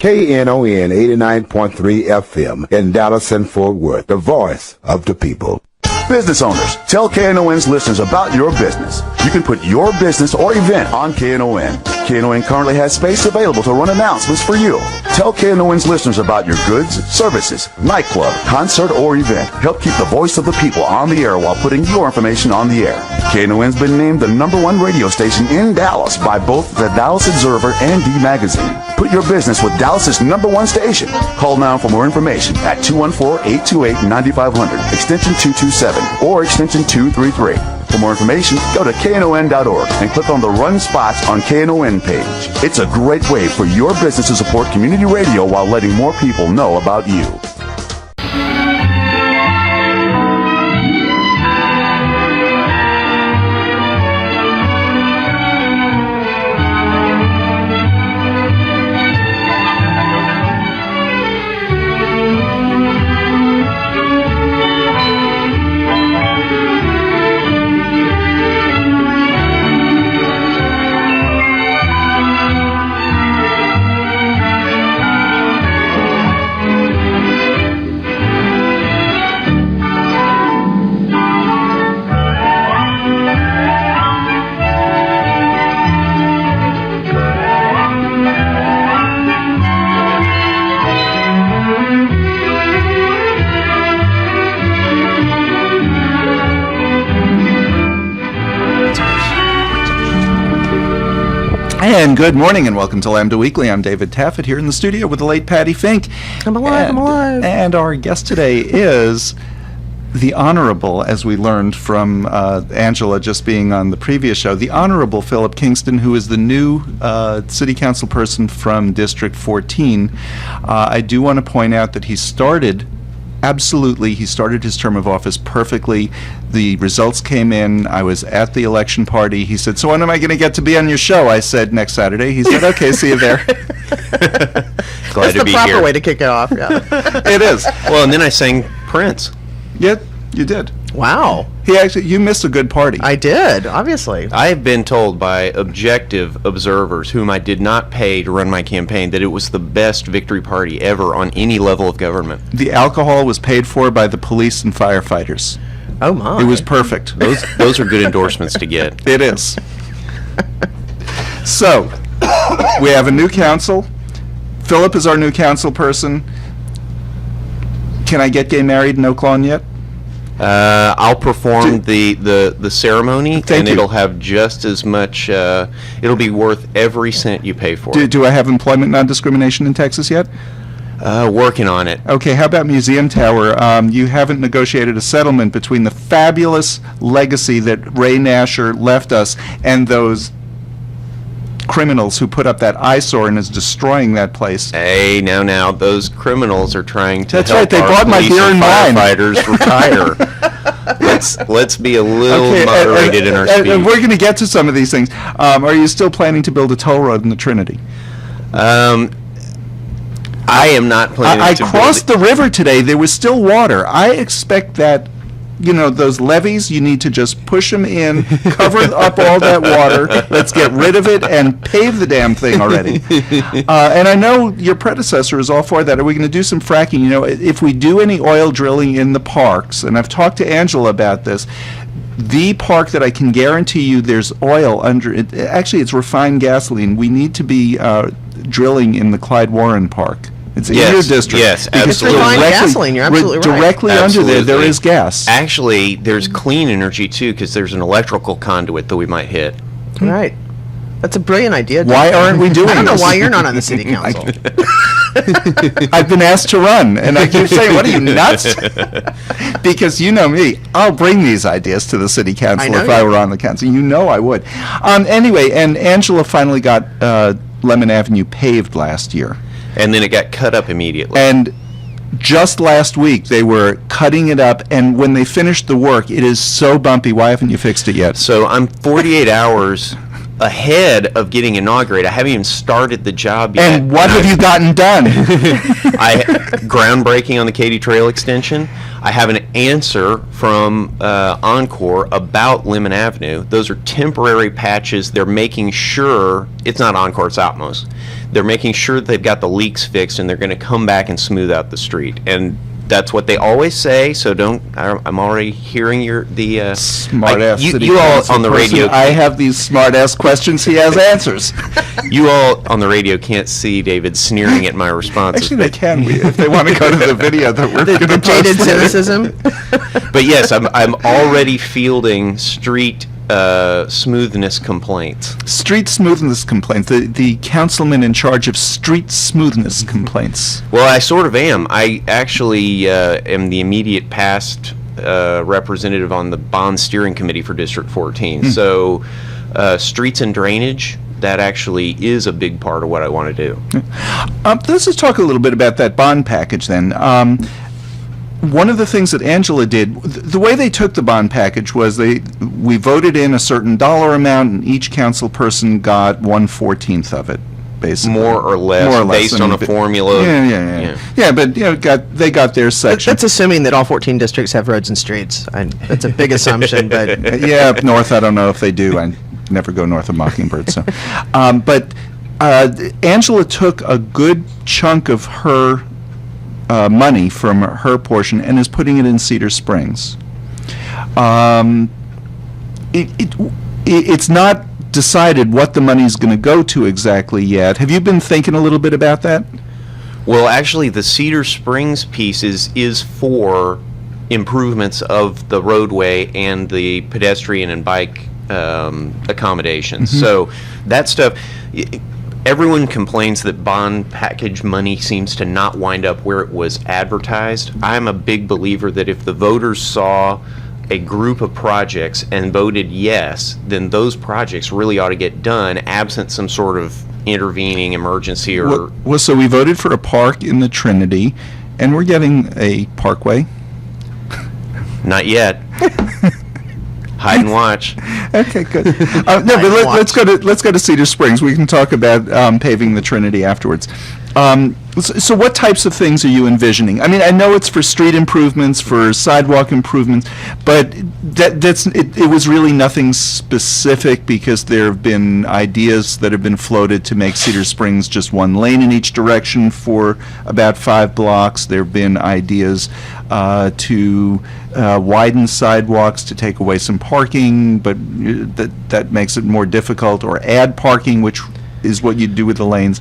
Knon 89.3 FM in Dallas and Fort Worth, the voice of the people. Business owners, tell KNON's listeners about your business. You can put your business or event on KNON. KNON currently has space available to run announcements for you. Tell KNON's listeners about your goods, services, nightclub, concert, or event. Help keep the voice of the people on the air while putting your information on the air. KNON's been named the #1 radio station in Dallas by both the Dallas Observer and D Magazine. Put your business with Dallas's #1 station. Call now for more information at 214-828-9500, extension 227, or extension 233. For more information, go to knon.org and click on the Run Spots on KNON page. It's a great way for your business to support community radio while letting more people know about you. And good morning and welcome to Lambda Weekly. I'm David Taffet here in the studio with the late Patti Fink. I'm alive. And our guest today is the Honorable, as we learned from Angela just being on the previous show, the Honorable Philip Kingston, who is the new city council person from District 14. I do want to point out that he started his term of office perfectly. The results came in. I was at the election party. He said, "So when am I going to get to be on your show?" I said, "Next Saturday." He said, "Okay, see you there." Glad to be here. That's the proper way to kick it off, yeah. It is. Well, and then I sang Prince. Yeah, you did. Wow. You missed a good party. I did, obviously. I have been told by objective observers, whom I did not pay to run my campaign, that it was the best victory party ever on any level of government. The alcohol was paid for by the police and firefighters. Oh, my. It was perfect. Those are good endorsements to get. It is. So, we have a new council. Philip is our new council person. Can I get gay married in Oak Lawn yet? I'll perform the ceremony, and you. it'll have just as much, it'll be worth every cent you pay for it. Do I have employment non-discrimination in Texas yet? Working on it. Okay, how about Museum Tower? You haven't negotiated a settlement between the fabulous legacy that Ray Nasher left us and those criminals who put up that eyesore and is destroying that place. Hey, now, those criminals are trying to That's help right, they our bought my police beer and and wine. firefighters retire. Let's be a little moderated in our speech. And we're going to get to some of these things. Are you still planning to build a toll road in the Trinity? I am not planning I to crossed the river today. There was still water. I expect that, those levees, you need to just push them in, cover up all that water, let's get rid of it, and pave the damn thing already. And I know your predecessor is all for that. Are we going to do some fracking? If we do any oil drilling in the parks, and I've talked to Angela about this, the park that I can guarantee you there's oil under it, actually it's refined gasoline, we need to be drilling in the Clyde Warren Park. It's in your district. Yes, It's absolutely. refined gasoline, you're absolutely right. Directly under there is gas. Actually, there's clean energy, too, because there's an electrical conduit that we might hit. Right. That's a brilliant idea. Why aren't we doing I don't know this? why you're not on the city council. I've been asked to run, and I keep saying, "What are you, nuts?" Because you know me, I'll bring these ideas to the city council if I were on the council. You know I would. Anyway, and Angela finally got Lemon Avenue paved last year. And then it got cut up immediately. And just last week, they were cutting it up, and when they finished the work, it is so bumpy. Why haven't you fixed it yet? So I'm 48 hours ahead of getting inaugurated. I haven't even started the job yet. And what have you gotten done? Groundbreaking on the Katy Trail extension. I have an answer from Encore about Lemon Avenue. Those are temporary patches. They're making sure, it's not Encore, it's Outmost. They're making sure that they've got the leaks fixed, and they're going to come back and smooth out the street. And that's what they always say, so I'm already hearing the smart-ass city you all council on the person. radio. I have these smart-ass questions, he has answers. You all on the radio can't see David sneering at my responses. Actually, they can, if they want to go to the video that we're going to post. Jaded cynicism. But yes, I'm already fielding street smoothness complaints. Street smoothness complaints. The councilman in charge of street smoothness complaints. Well, I sort of am. I actually am the immediate past representative on the bond steering committee for District 14. So streets and drainage, that actually is a big part of what I want to do. Let's just talk a little bit about that bond package then. One of the things that Angela did, the way they took the bond package was we voted in a certain dollar amount, and each council person got 1/14 of it, basically. More or less based on a formula. Yeah, but they got their section. That's assuming that all 14 districts have roads and streets. That's a big assumption, but yeah, up north, I don't know if they do. I never go north of Mockingbird, so. But Angela took a good chunk of her money from her portion and is putting it in Cedar Springs. It's not decided what the money's going to go to exactly yet. Have you been thinking a little bit about that? Well, actually, the Cedar Springs piece is for improvements of the roadway and the pedestrian and bike accommodations. So that stuff... Everyone complains that bond package money seems to not wind up where it was advertised. I'm a big believer that if the voters saw a group of projects and voted yes, then those projects really ought to get done, absent some sort of intervening emergency or... Well, so we voted for a park in the Trinity, and we're getting a parkway. Not yet. Hide and watch. Okay, good. No, but let's go to Cedar Springs. We can talk about paving the Trinity afterwards. So what types of things are you envisioning? I mean, I know it's for street improvements, for sidewalk improvements, but it was really nothing specific, because there have been ideas that have been floated to make Cedar Springs just one lane in each direction for about 5 blocks. There have been ideas to widen sidewalks to take away some parking, but that makes it more difficult, or add parking, which is what you do with the lanes.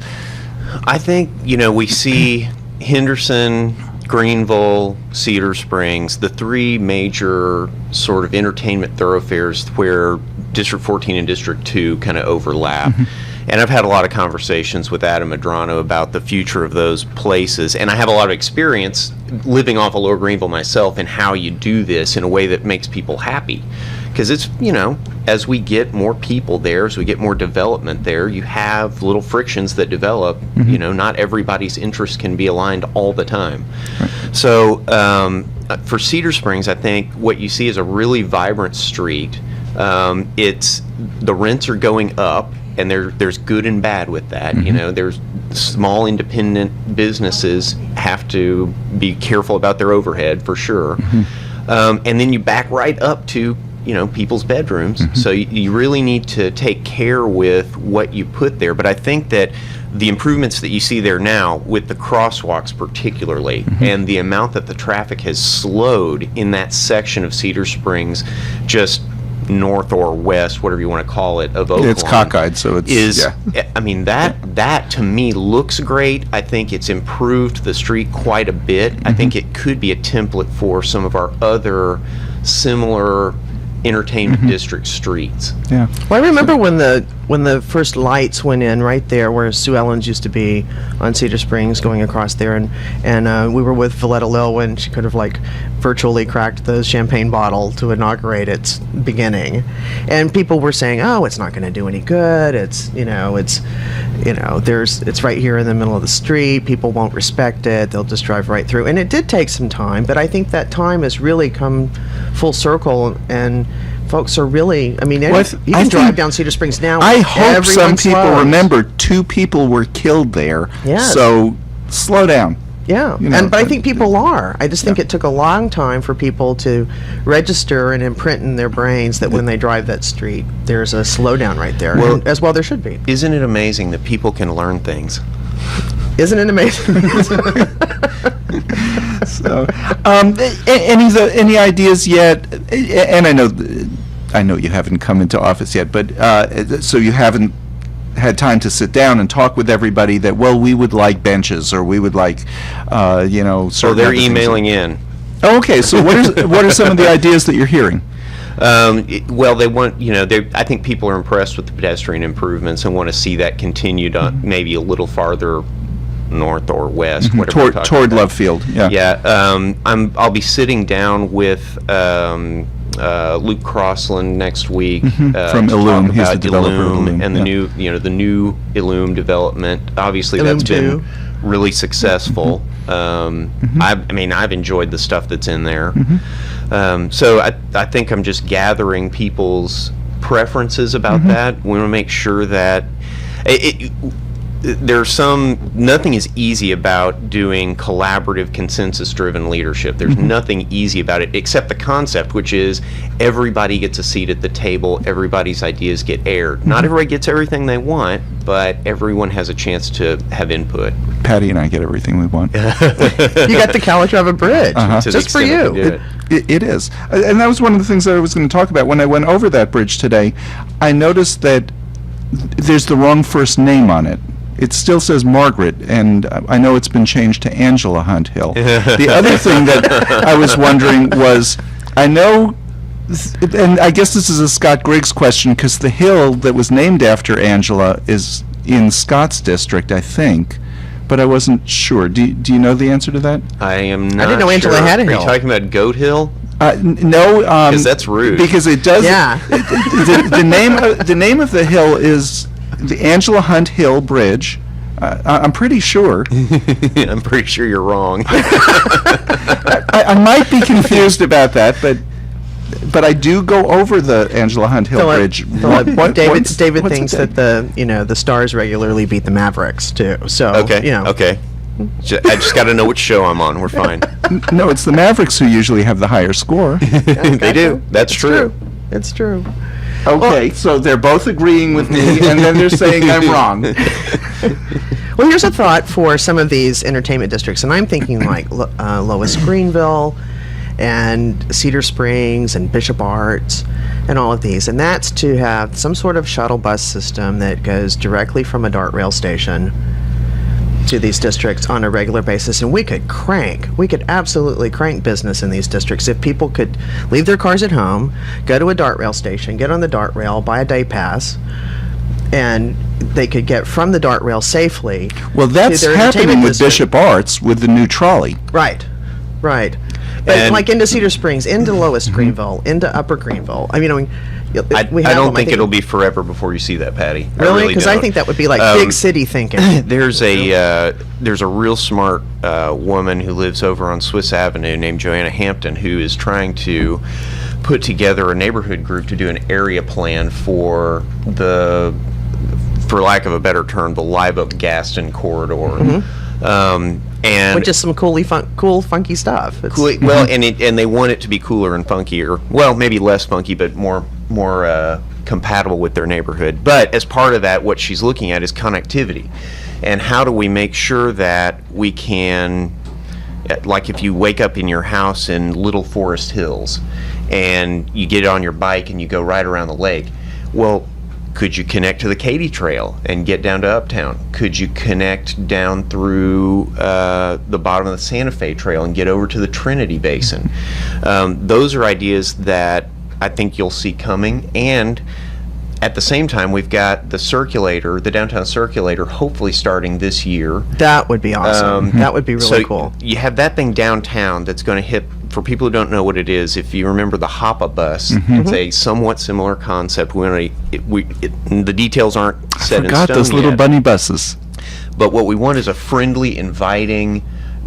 I think, we see Henderson, Greenville, Cedar Springs, the 3 major sort of entertainment thoroughfares where District 14 and District 2 kind of overlap. And I've had a lot of conversations with Adam Medrano about the future of those places, and I have a lot of experience living off of Lower Greenville myself and how you do this in a way that makes people happy. Because it's, as we get more people there, as we get more development there, you have little frictions that develop. Not everybody's interest can be aligned all the time. Right. So for Cedar Springs, I think what you see is a really vibrant street. The rents are going up, and there's good and bad with that. There's small independent businesses have to be careful about their overhead for sure. And then you back right up to people's bedrooms. So you really need to take care with what you put there. But I think that the improvements that you see there now, with the crosswalks particularly, and the amount that the traffic has slowed in that section of Cedar Springs, just north or west, whatever you want to call it, of Oakland. It's cockeyed, so it's... I mean, that to me looks great. I think it's improved the street quite a bit. I think it could be a template for some of our other similar entertainment district streets. Yeah. Well, I remember when the first lights went in right there where Sue Ellen's used to be on Cedar Springs, going across there, and we were with Valletta Lil when she could have virtually cracked the champagne bottle to inaugurate its beginning, and people were saying, "Oh, it's not going to do any good. It's right here in the middle of the street. People won't respect it. They'll just drive right through." And it did take some time, but I think that time has really come full circle, and folks are really, I mean, Well, you I can drive think- down Cedar Springs now. I hope some everyone people slows. remember 2 people were killed there. Yes. So slow down. Yeah, You know, but I think people are. I just think it took a long time for people to register and imprint in their brains that when they drive that street, there's a slowdown right there. Well- And as well, there should be. Isn't it amazing that people can learn things? Isn't it amazing? So, any ideas yet? And I know you haven't come into office yet, but so you haven't had time to sit down and talk with everybody that, well, we would like benches, or we would like, So certain they're other things. emailing in. Oh, okay, so what are some of the ideas that you're hearing? Well, they want, I think people are impressed with the pedestrian improvements and want to see that continued on maybe a little farther north or west, whatever. we're talking Toward about. Love Field, yeah. Yeah, I'll be sitting down with Luke Crossland next week From to Illume. talk He's the about developer of Illume, and the yeah. new Illume development. Obviously, Illume that's been 2. really successful. I've enjoyed the stuff that's in there. So I think I'm just gathering people's preferences about that. We want to make sure that nothing is easy about doing collaborative, consensus-driven leadership. There's nothing easy about it except the concept, which is everybody gets a seat at the table, everybody's ideas get aired. Not everybody gets everything they want, but everyone has a chance to have input. Patty and I get everything we want. You got the Calatrava Bridge, To the just for extent we can you. do it. It is. And that was one of the things that I was going to talk about. When I went over that bridge today, I noticed that there's the wrong first name on it. It still says Margaret, and I know it's been changed to Angela Hunt Hill. The other thing that I was wondering was, I know, and I guess this is a Scott Griggs question, because the hill that was named after Angela is in Scott's district, I think, but I wasn't sure. Do you know the answer to that? I am not didn't know Angela sure. had a Are hill. you talking about Goat Hill? No, Because that's rude. because it does. Yeah. The name of the hill is the Angela Hunt Hill Bridge. I'm pretty sure. I'm pretty sure you're wrong. I might be confused about that, but I do go over the Angela Hunt Hill Bridge. David what's thinks it that the Stars regularly beat the Mavericks too. So Okay. Okay. I just got to know which show I'm on. We're fine. No, it's the Mavericks who usually have the higher score. They do. That's true. It's true. Okay, so they're both agreeing with me, and then they're saying I'm wrong. Well, here's a thought for some of these entertainment districts, and I'm thinking like Lois Greenville and Cedar Springs and Bishop Arts and all of these, and that's to have some sort of shuttle bus system that goes directly from a DART rail station to these districts on a regular basis, and we could absolutely crank business in these districts if people could leave their cars at home, go to a DART rail station, get on the DART rail, buy a day pass, and they could get from the DART rail safely. Well, that's to their happening entertainment with district. Bishop Arts with the new trolley. Right. But And- like into Cedar Springs, into Lois Greenville, into Upper Greenville. I don't think it'll be forever before you see that, Patty. Really? Because I don't. think that would be like big city thinking. There's a real smart woman who lives over on Swiss Avenue named Joanna Hampton, who is trying to put together a neighborhood group to do an area plan for lack of a better term, the Live Oak Gaston corridor. And Which is some cool, funky stuff. It's, well, and they want it to be cooler and funkier. Well, maybe less funky, but more compatible with their neighborhood. But as part of that, what she's looking at is connectivity, and how do we make sure that we can, like if you wake up in your house in Little Forest Hills, and you get on your bike and you go right around the lake, well, could you connect to the Katy Trail and get down to Uptown? Could you connect down through the bottom of the Santa Fe Trail and get over to the Trinity Basin? Those are ideas that I think you'll see coming. And at the same time, we've got the circulator, the downtown circulator, hopefully starting this year. that would be awesome. That would be really So cool. you have that thing downtown that's going to hit, for people who don't know what it is, if you remember the Hoppa bus, it's a somewhat similar concept. The details aren't set in Forgot stone those little yet. bunny buses. But what we want is a friendly, inviting,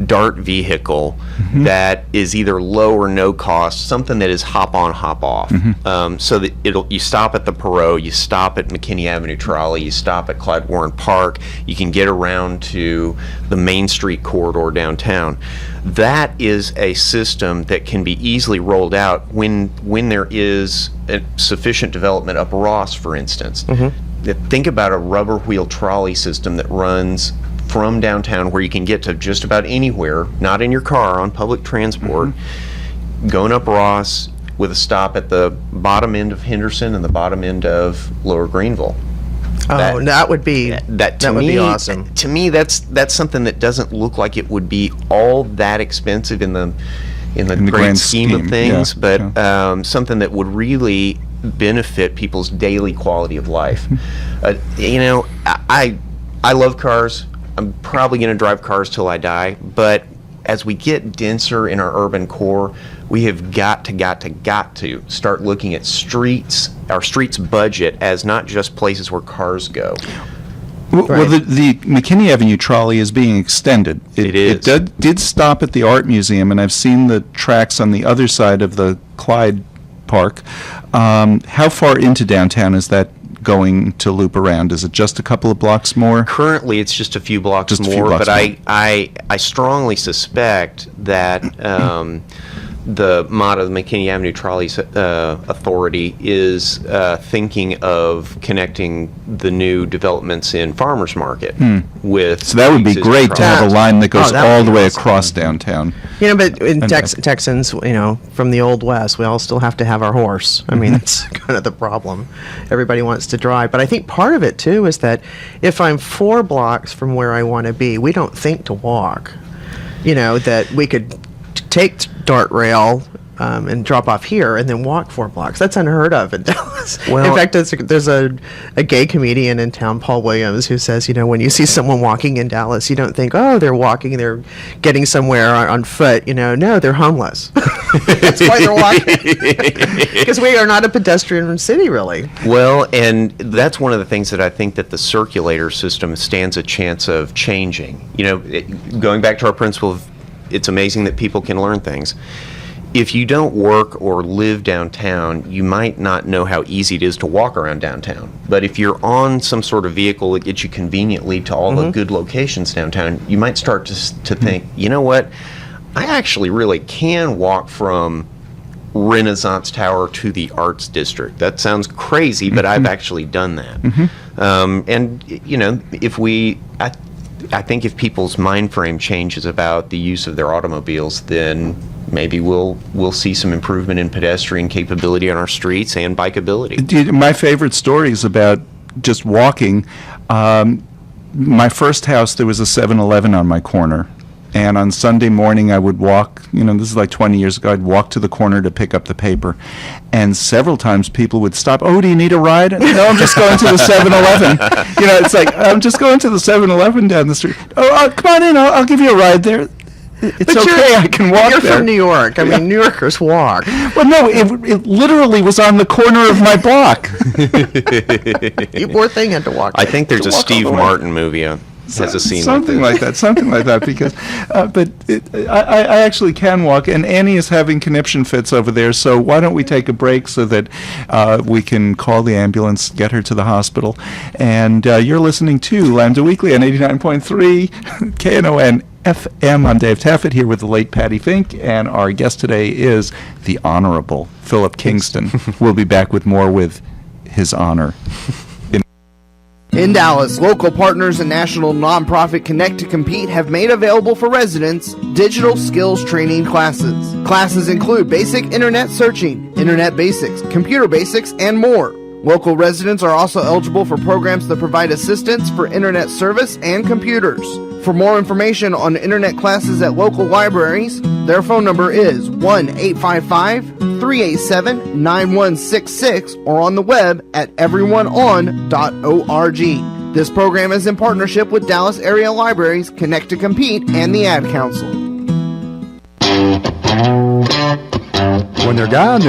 DART vehicle that is either low or no cost, something that is hop on, hop off. So that you stop at the Perot, you stop at McKinney Avenue Trolley, you stop at Clyde Warren Park, you can get around to the Main Street corridor downtown. That is a system that can be easily rolled out when there is a sufficient development up Ross, for instance. Think about a rubber wheel trolley system that runs from downtown, where you can get to just about anywhere, not in your car, on public transport, going up Ross with a stop at the bottom end of Henderson and the bottom end of Lower Greenville. That would be awesome. To me, that's something that doesn't look like it would be all that expensive in the grand scheme of things, but something that would really benefit people's daily quality of life. I love cars. I'm probably going to drive cars till I die, but as we get denser in our urban core, we have got to start looking at our streets budget as not just places where cars go. Well, the McKinney Avenue trolley is being extended. It is. It did stop at the Art Museum, and I've seen the tracks on the other side of the Clyde Park. How far into downtown is that going to loop around? Is it just a couple of blocks more? Currently, it's just a few blocks more, but I strongly suspect that the MATA, the McKinney Avenue Trolley Authority, is thinking of connecting the new developments in Farmers Market with. So that would be great to have a line that goes all the way across downtown. But in Texans, from the Old West, we all still have to have our horse. I mean, that's kind of the problem. Everybody wants to drive. But I think part of it, too, is that if I'm 4 blocks from where I want to be, we don't think to walk. That we could take DART rail and drop off here and then walk 4 blocks. That's unheard of in Dallas. Well, in fact, there's a gay comedian in town, Paul Williams, who says, when you see someone walking in Dallas, you don't think, oh, they're walking, they're getting somewhere on foot. No, they're homeless. That's why they're walking. Because we are not a pedestrian city, really. Well, and that's one of the things that I think that the circulator system stands a chance of changing. Going back to our principle of it's amazing that people can learn things. If you don't work or live downtown, you might not know how easy it is to walk around downtown. But if you're on some sort of vehicle that gets you conveniently to all the good locations downtown, you might start to think, you know what, I actually really can walk from Renaissance Tower to the Arts District. That sounds crazy, but I've actually done that. I think if people's mind frame changes about the use of their automobiles, then maybe we'll see some improvement in pedestrian capability on our streets and bikeability. My favorite story is about just walking. My first house, there was a 7-Eleven on my corner. And on Sunday morning, I would walk, this is like 20 years ago, I'd walk to the corner to pick up the paper. And several times people would stop, oh, do you need a ride? No, I'm just going to the 7-Eleven. It's like, I'm just going to the 7-Eleven down the street. Oh, come on in, I'll give you a ride there. It's okay, I can walk You're there. from New York. I mean, New Yorkers walk. Well, no, it literally was on the corner of my block. You poor thing had to walk. I think there's a Steve Martin movie has a scene something like that, because but I actually can walk, and Annie is having conniption fits over there, so why don't we take a break so that we can call the ambulance, get her to the hospital. And you're listening to Lambda Weekly on 89.3 Knon FM. I'm Dave Taffet, here with the late Patti Fink, and our guest today is the Honorable Philip Kingston. We'll be back with more with his honor. In Dallas, local partners and national nonprofit Connect to Compete have made available for residents digital skills training classes. Classes include basic internet searching, internet basics, computer basics, and more. Local residents are also eligible for programs that provide assistance for internet service and computers. For more information on internet classes at local libraries, their phone number is 1-855-387-9166 or on the web at everyoneon.org. This program is in partnership with Dallas Area Libraries, Connect to Compete, and the Ad Council. When they're gone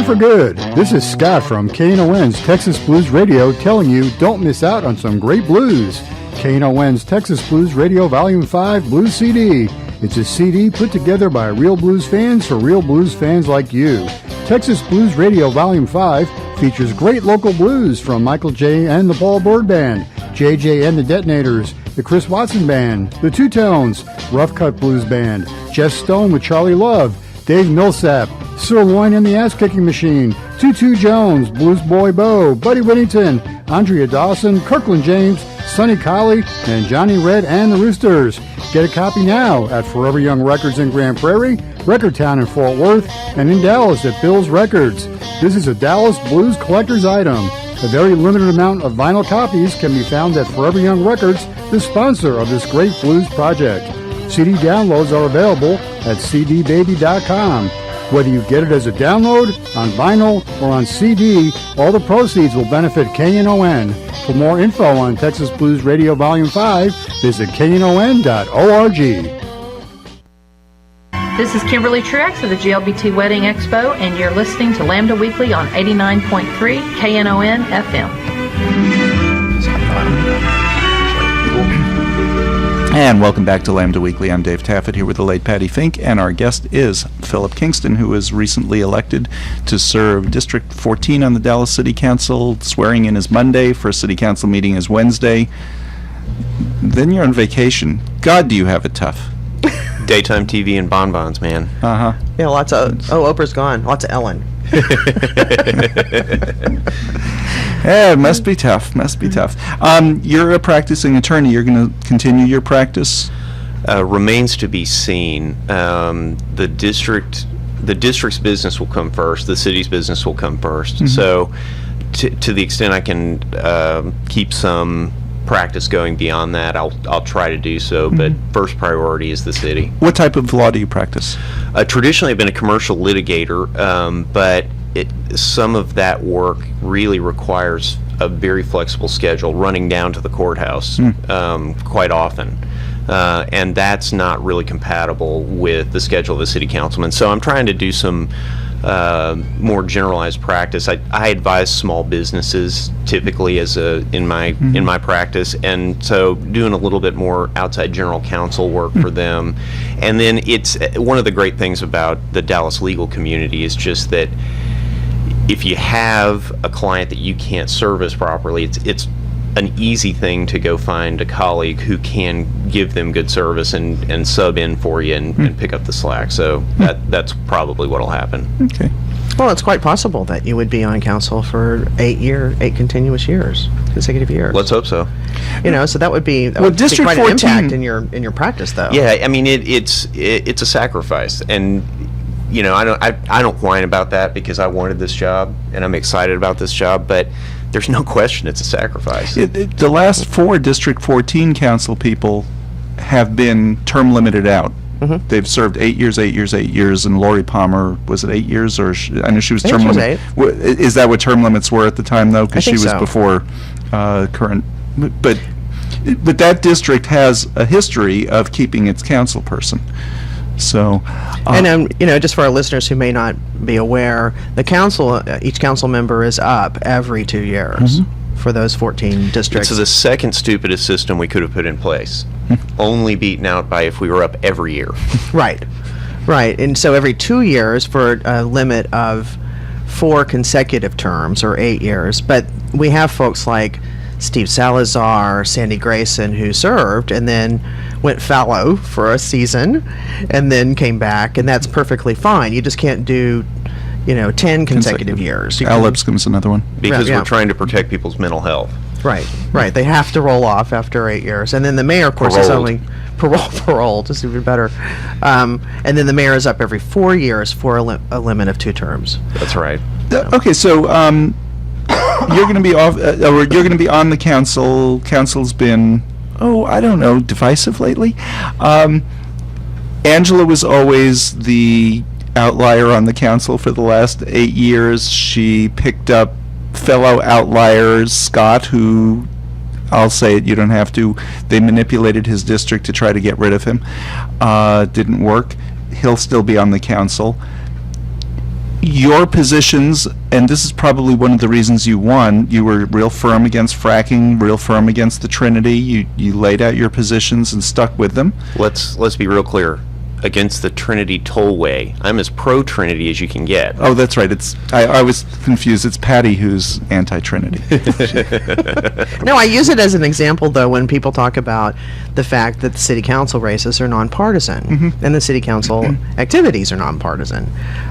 for good. This is Scott from Knon's Texas Blues Radio telling you don't miss out on some great blues. Knon's Texas Blues Radio Volume 5 Blues CD. It's a CD put together by real blues fans for real blues fans like you. Texas Blues Radio Volume 5 features great local blues from Michael J. and the Paul Bird Band, JJ and the Detonators, the Chris Watson Band, the Two Tones, Rough Cut Blues Band, Jeff Stone with Charlie Love, Dave Millsap, Sirloin and the Ass Kicking Machine, Tutu Jones, Blues Boy Bo, Buddy Whittington, Andrea Dawson, Kirkland James, Sonny Colley, and Johnny Red and the Roosters. Get a copy now at Forever Young Records in Grand Prairie, Record Town in Fort Worth, and in Dallas at Bill's Records. This is a Dallas Blues collector's item. A very limited amount of vinyl copies can be found at Forever Young Records, the sponsor of this great blues project. CD downloads are available at cdbaby.com. Whether you get it as a download, on vinyl, or on CD, all the proceeds will benefit KNON. For more info on Texas Blues Radio Volume 5, visit knon.org. This is Kimberly Truex of the GLBT Wedding Expo, and you're listening to Lambda Weekly on 89.3 KNON FM. And welcome back to Lambda Weekly. I'm Dave Taffet here with the late Patti Fink, and our guest is Philip Kingston, who was recently elected to serve District 14 on the Dallas City Council. Swearing in is Monday, first City Council meeting is Wednesday. Then you're on vacation. God, do you have it tough. Daytime TV and bonbons, man. Uh-huh. Yeah, lots of, Oprah's gone. Lots of Ellen. Yeah, it must be tough. You're a practicing attorney. You're going to continue your practice? Remains to be seen. The district's business will come first. The city's business will come first. Mm-hmm. So, to the extent I can keep some practice going beyond that, I'll try to do so. But first priority is the city. What type of law do you practice? Traditionally, I've been a commercial litigator, but some of that work really requires a very flexible schedule, running down to the courthouse quite often. And that's not really compatible with the schedule of a city councilman. So I'm trying to do some more generalized practice. I advise small businesses typically in my practice, and so doing a little bit more outside general counsel work for them. And then it's one of the great things about the Dallas legal community is just that if you have a client that you can't service properly, it's an easy thing to go find a colleague who can give them good service and sub in for you and pick up the slack. So that's probably what'll happen. Okay. Well, it's quite possible that you would be on council for 8 consecutive years. Let's hope so. So that would be District quite 14 an impact in your practice, though. Yeah, I mean it's a sacrifice, and I don't whine about that because I wanted this job and I'm excited about this job, but there's no question it's a sacrifice. The last 4 District 14 council people have been term limited out. Mm-hmm. They've served 8 years, and Lori Palmer, was it 8 years? Or I know she was term limited. Is that what term limits were at the time, though? Because she was before current. But that district has a history of keeping its council person. So, and just for our listeners who may not be aware, the council, each council member is up every 2 years for those 14 districts. It's the second stupidest system we could have put in place, only beaten out by if we were up every year. Right. And so every 2 years for a limit of 4 consecutive terms, or 8 years. But we have folks like Steve Salazar, Sandy Grayson, who served and then went fallow for a season and then came back, and that's perfectly fine. You just can't do 10 consecutive years. Al Lipscomb's anoted one. Because we're trying to protect people's mental health. Right. They have to roll off after 8 years. And then the mayor, of course, is only paroled, is even better. And then the mayor is up every 4 years for a limit of 2 terms. That's right. Okay, so you're going to be off, or you're going to be on the council. Council's been, divisive lately. Angela was always the outlier on the council for the last 8 years. She picked up fellow outliers, Scott, who, I'll say it, you don't have to, they manipulated his district to try to get rid of him. Didn't work. He'll still be on the council. Your positions, and this is probably one of the reasons you won, you were real firm against fracking, real firm against the Trinity. You laid out your positions and stuck with them. Let's be real clear. against the Trinity Tollway. I'm as pro-Trinity as you can get. Oh, that's right. I was confused. It's Pattie who's anti-Trinity. No, I use it as an example, though, when people talk about the fact that the city council races are nonpartisan and the city council activities are nonpartisan.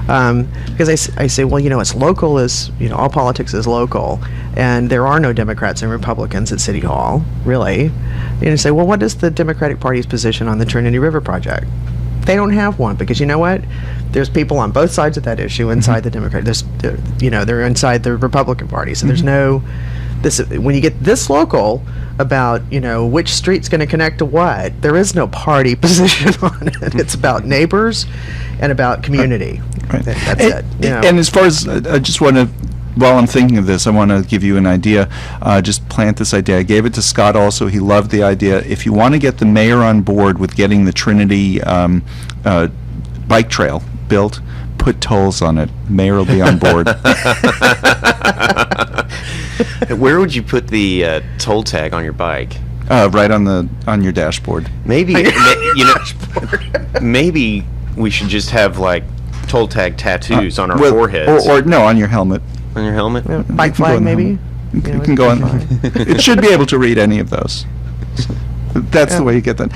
Because I say, well, it's local all politics is local, and there are no Democrats and Republicans at City Hall, really. And you say, well, what is the Democratic Party's position on the Trinity River project? They don't have one, because you know what? There's people on both sides of that issue inside the Democrat. They're inside the Republican Party, so there's no. When you get this local about which street's going to connect to what, there is no party position on it. It's about neighbors and about community. Right. That's it. And as far as I just want to, while I'm thinking of this, I want to give you an idea. Just plant this idea. I gave it to Scott also. He loved the idea. If you want to get the mayor on board with getting the Trinity bike trail built, put tolls on it. Mayor will be on board. Where would you put the toll tag on your bike? Right on your dashboard. Maybe maybe we should just have like toll tag tattoos on our foreheads. Or no, on your helmet. On your helmet? Bike flag, maybe? You can go on. It should be able to read any of those. That's the way you get that.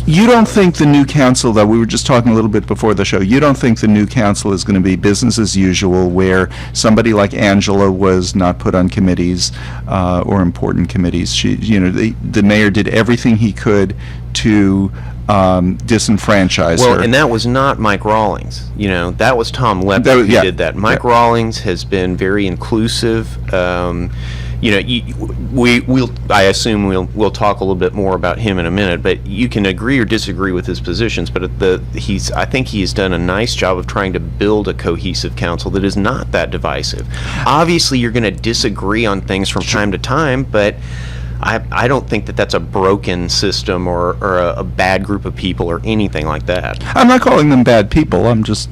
You don't think the new council, though, we were just talking a little bit before the show, you don't think the new council is going to be business as usual, where somebody like Angela was not put on committees or important committees? She, the mayor did everything he could to disenfranchise her. Well, and that was not Mike Rawlings. That was Tom Lepper who did that. Mike Rawlings has been very inclusive. I assume we'll talk a little bit more about him in a minute, but you can agree or disagree with his positions, but I think he has done a nice job of trying to build a cohesive council that is not that divisive. Obviously, you're going to disagree on things from time to time, but I don't think that that's a broken system or a bad group of people or anything like that. I'm not calling them bad people. I'm just...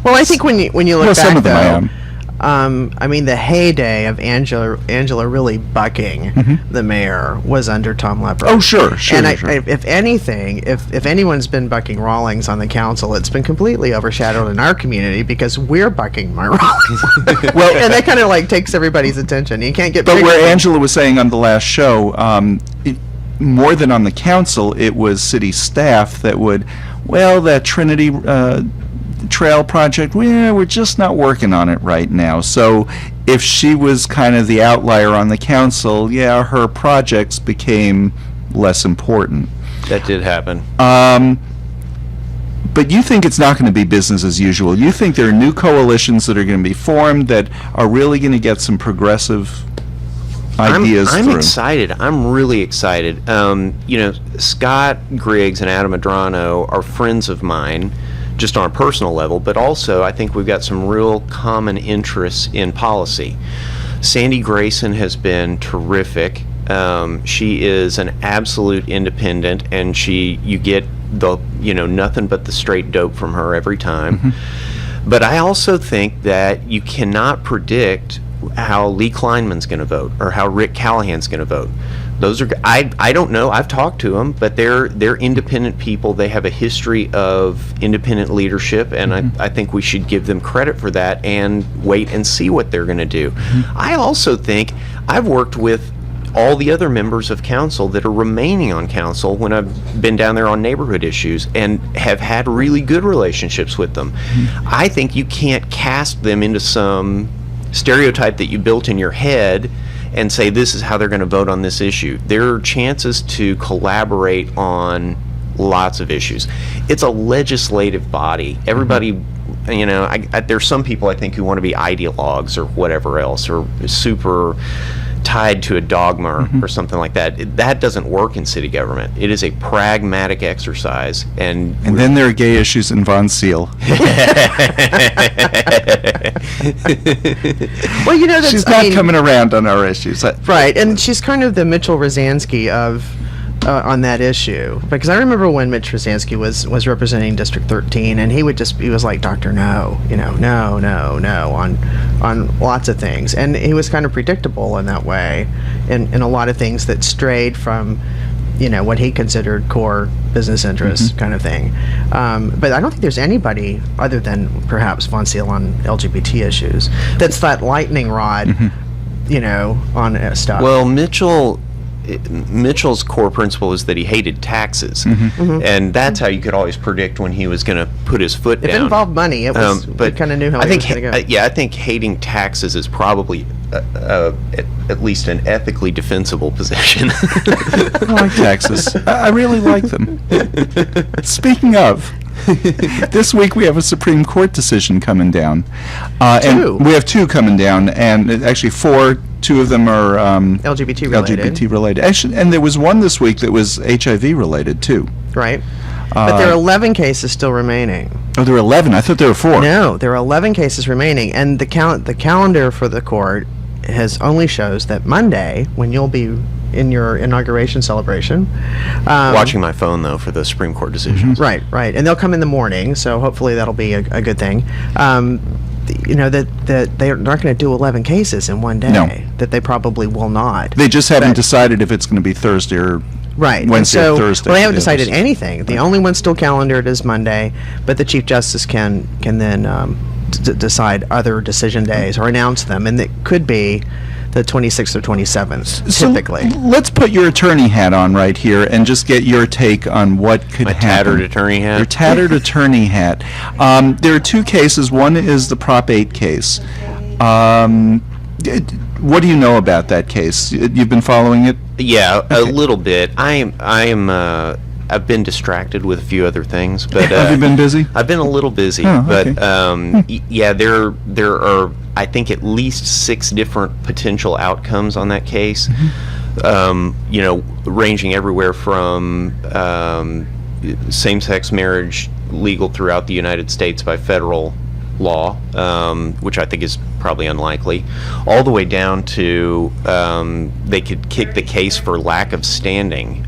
Well, I think when you look back, some of them I am. The heyday of Angela really bucking the mayor was under Tom Lepper. Oh, sure. And if anything, if anyone's been bucking Rawlings on the council, it's been completely overshadowed in our community because we're bucking my Rawlings. Well, and that kind of takes everybody's attention. You can't get. But where Angela was saying on the last show, more than on the council, it was city staff that would, that Trinity Trail project, we're just not working on it right now. So if she was kind of the outlier on the council, her projects became less important. That did happen. But you think it's not going to be business as usual. You think there are new coalitions that are going to be formed that are really going to get some progressive ideas through. I'm excited. I'm really excited. Scott Griggs and Adam Adrano are friends of mine, just on a personal level, but also I think we've got some real common interests in policy. Sandy Grayson has been terrific. She is an absolute independent, and you get nothing but the straight dope from her every time. But I also think that you cannot predict how Lee Kleinman's going to vote or how Rick Callahan's going to vote. Those are I don't know. I've talked to them, but they're independent people. They have a history of independent leadership, and I think we should give them credit for that and wait and see what they're going to do. I also think I've worked with all the other members of council that are remaining on council when I've been down there on neighborhood issues and have had really good relationships with them. I think you can't cast them into some stereotype that you built in your head and say this is how they're going to vote on this issue. There are chances to collaborate on lots of issues. It's a legislative body. Everybody, there's some people I think who want to be ideologues or whatever else, or super tied to a dogma or something like that. That doesn't work in city government. It is a pragmatic exercise. And then there are gay issues in Von Seal. Well, that's, she's not coming around on our issues. Right, and she's kind of the Mitchell Rosansky of on that issue, because I remember when Mitch Rosansky was representing District 13, and he was like, Doctor, no, no on lots of things, and he was kind of predictable in that way, in a lot of things that strayed from what he considered core business interests, kind of thing. But I don't think there's anybody other than perhaps Von Seal on LGBT issues that's that lightning rod, on stuff. Well, Mitchell's core principle is that he hated taxes, and that's how you could always predict when he was going to put his foot down. If it involved money, it was. But we kind of knew how I he think, was going to go. I think hating taxes is probably at least an ethically defensible position. I like taxes. I really like them. Speaking of, this week we have a Supreme Court decision coming down. Two. And we have two coming down, and actually four. Two of them are LGBT related. LGBT related. Actually, and there was one this week that was HIV related too. Right. But there are 11 cases still remaining. Oh, there are 11. I thought there were 4. No, there are 11 cases remaining, and the calendar for the court only shows that Monday, when you'll be in your inauguration celebration. Watching my phone, though, for the Supreme Court decisions. Right. And they'll come in the morning, so hopefully that'll be a good thing. That they're not going to do 11 cases in one day. No. That they probably will not. They just haven't decided if it's going to be Thursday or Wednesday or Thursday. Well, they haven't decided anything. The only one still calendared is Monday, but the Chief Justice can then decide other decision days or announce them, and it could be the 26th or 27th, typically. So let's put your attorney hat on right here and just get your take on what could happen. My tattered attorney hat. Your tattered attorney hat. There are two cases. One is the Prop 8 case. What do you know about that case? You've been following it? Yeah, a little bit. I've been distracted with a few other things, but have you been busy? I've been a little busy, okay. But yeah, there are I think at least 6 different potential outcomes on that case. Ranging everywhere from same-sex marriage legal throughout the United States by federal law, which I think is probably unlikely, all the way down to they could kick the case for lack of standing,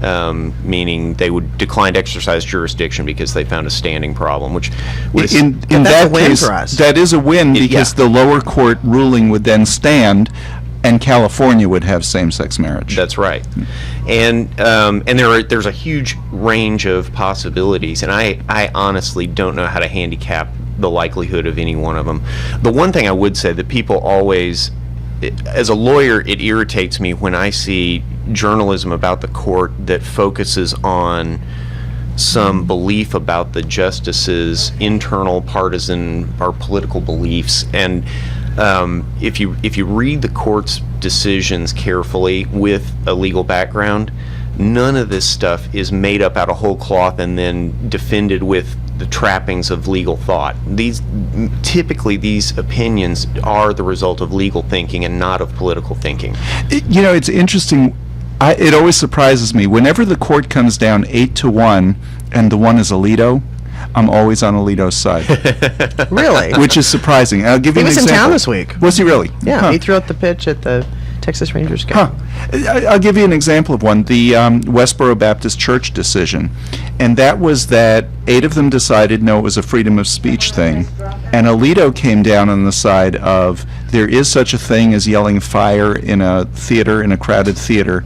meaning they would decline to exercise jurisdiction because they found a standing problem, which was in that's that a win case, for us. that is a win because the lower court ruling would then stand, and California would have same-sex marriage. That's right, and there's a huge range of possibilities, and I honestly don't know how to handicap the likelihood of any one of them. The one thing I would say that people always, as a lawyer, it irritates me when I see journalism about the court that focuses on some belief about the justice's internal partisan or political beliefs. And if you read the court's decisions carefully with a legal background, none of this stuff is made up out of whole cloth and then defended with the trappings of legal thought. Typically these opinions are the result of legal thinking and not of political thinking. It's interesting. It always surprises me whenever the court comes down 8-1 and the one is Alito. I'm always on Alito's side. Really? Which is surprising. I'll give you an example. He was in town this week. Was he really? Yeah, he threw out the pitch at the Texas Rangers game. I'll give you an example of one, the Westboro Baptist Church decision. And that was that 8 of them decided no, it was a freedom of speech thing. And Alito came down on the side of there is such a thing as yelling fire in a theater, in a crowded theater.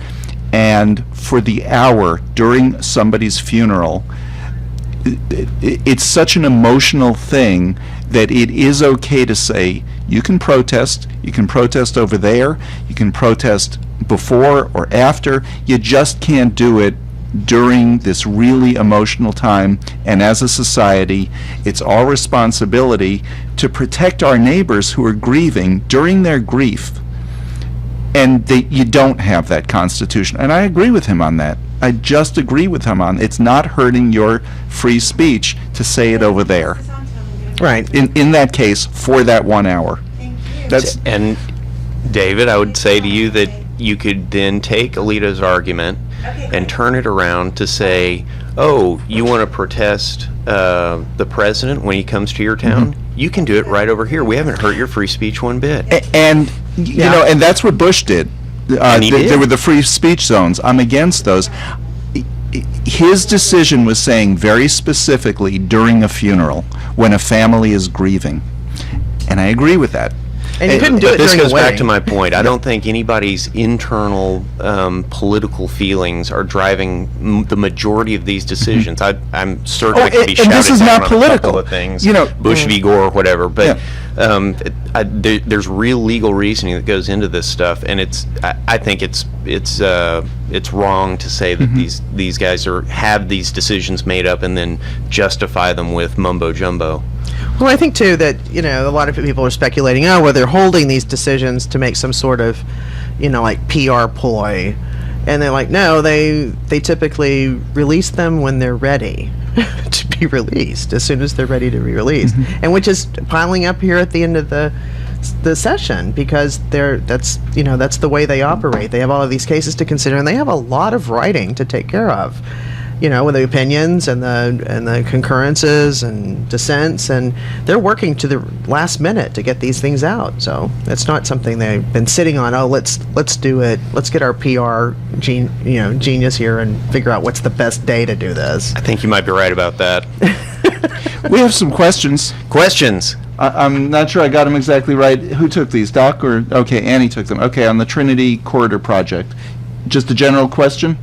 And for the hour during somebody's funeral, it's such an emotional thing that it is okay to say you can protest over there, you can protest before or after, you just can't do it during this really emotional time. And as a society, it's our responsibility to protect our neighbors who are grieving during their grief. And you don't have that constitution. And I agree with him on that. I just agree with him on it's not hurting your free speech to say it over there. Right. In that case, for that 1 hour. And David, I would say to you that you could then take Alito's argument and turn it around to say, oh, you want to protest the president when he comes to your town? Mm-hmm. You can do it right over here. We haven't hurt your free speech one bit. And and that's what Bush did. There were the free speech zones. I'm against those. His decision was saying very specifically during a funeral when a family is grieving. And I agree with that. And you couldn't do but it this during the goes back wedding. to my point. I don't think anybody's internal political feelings are driving the majority of these decisions. I'm certain I could be and shouted this is down not on political. a couple of things, You know, Bush v. Gore or whatever, but there's real legal reasoning that goes into this stuff, and I think it's wrong to say that these guys have these decisions made up and then justify them with mumbo jumbo. Well, I think too that a lot of people are speculating, well, they're holding these decisions to make some sort of, like PR ploy, and they're like, no, they typically release them when they're ready to be released, as soon as they're ready to be released, and which is piling up here at the end of the session, because that's the way they operate. They have all of these cases to consider, and they have a lot of writing to take care of. With the opinions and the concurrences and dissents, and they're working to the last minute to get these things out. So it's not something they've been sitting on. Oh, let's do it. Let's get our PR genius here and figure out what's the best day to do this. I think you might be right about that. We have some questions. Questions? I'm not sure I got them exactly right. Who took these, Doc or... Okay, Annie took them. Okay, on the Trinity Corridor project. Just a general question?